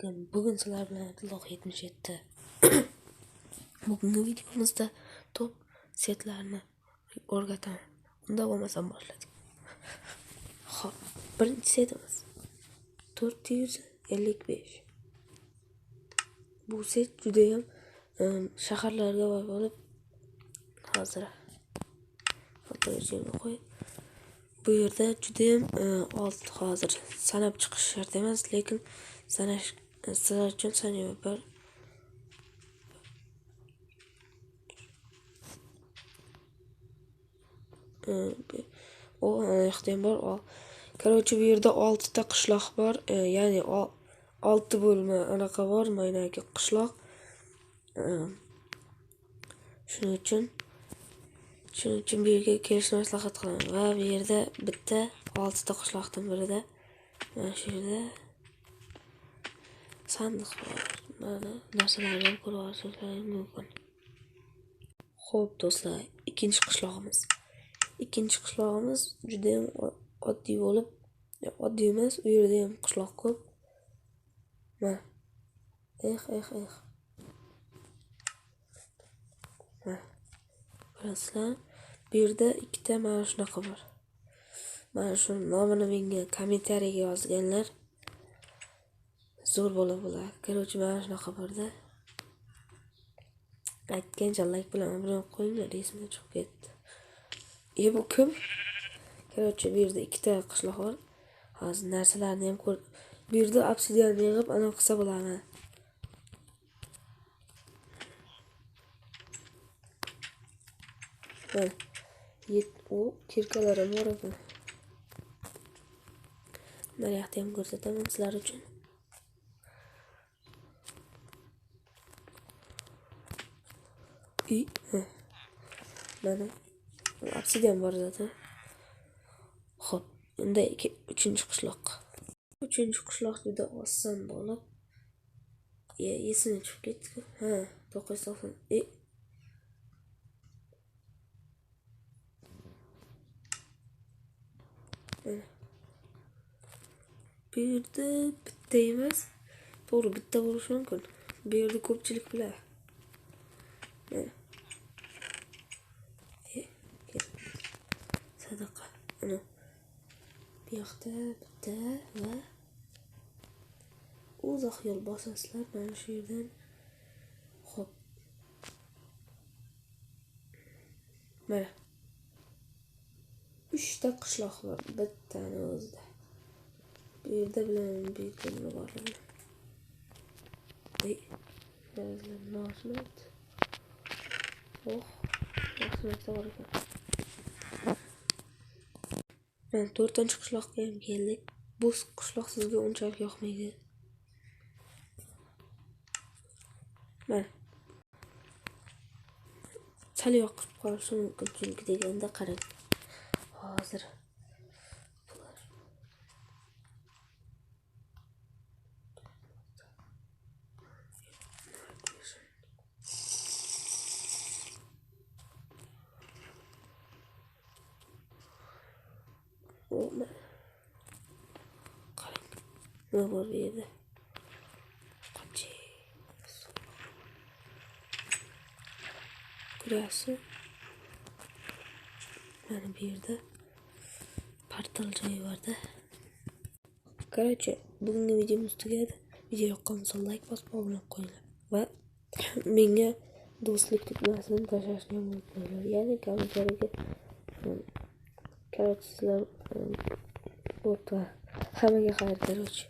Bugun sizlar bilan Abdulloh 77. Bugungi videomizda top setlarni o'rgataman. Unda bo'lmasam boshladik. Xo'p, birinchi setimiz 455. Bu set juda ham shaharlarga bo'lib hozir fotoga qo'y. Bu yerda juda ham hozir sanab chiqish shart emas, lekin sanash sizlar uchun sanayman. O ehtiyom bor. Короче, bu yerda 6 ta qishloq bor. Ya'ni 6 bo'lma anaqa bor, maynaki qishloq. Shuning uchun bu yerga kelishni maslahat qilaman. Va bu yerda bitta 6 ta qishloqdan birida mana shu yerda sandiq bor. Mana narsalarni ham ko'rib olishingiz mumkin. Xo'p do'stlar, ikkinchi qishlog'imiz juda ham oddiy bo'lib, oddiy emas, u yerda ham qishloq ko'p. Mana. Qarasizlar, bu yerda ikkita mana shunaqa bor. Mana shu nomini menga kommentariyaga yozganlar zo'r bo'ladi. Короче, mana shunaqa borda. Aytgancha like bilan obuna qo'yinglar, esimdan chiqib ketdi. Bu kim? Короче, bu yerda ikkita qishloq bor. Hozir narsalarni ham ko'r. Bu yerda obsidian yig'ib ana qilsa bo'ladi. Mana u kirkalar ham bor ekan. Mana yoqda ham ko'rsataman sizlar uchun. Mana obsidian bor zaten. Xo'p, unda uchinchi qishloq. Uchinchi qishloq juda oson bo'lib, esini chiqib ketdi. 990. Bu yerda bitta emas, to'g'ri bitta bo'lishi mumkin. Bu yerda ko'pchilik biladi. Sadaqa. Ana bu yoqda bitta va uzoq yo'l bosasizlar mana shu yerdan. Xo'p. Mana 3 ta qishloq bor bittani o'zida. Bu yerda bilan nima bor? Rahmat. Rahmat bor ekan. Men 4-qishloqqa ham keldik. Bu qishloq sizga unchalik yoqmaydi. Mana sal yoqib qolishi mumkin, chunki deganda qarang. Hozir qarang. Nima bor bu yerda? Ko'ryapsiz? Mana bu yerda portal joyi bor-da. Короче, bugungi videomiz tugadi. Video yoqqan bo'lsa like bosib obuna qo'yinglar va menga do'stlik tugmasini tashlashni ham unutmanglar. Ya'ni kommentariyaga sizlar o'rta hammaga xayr, короче.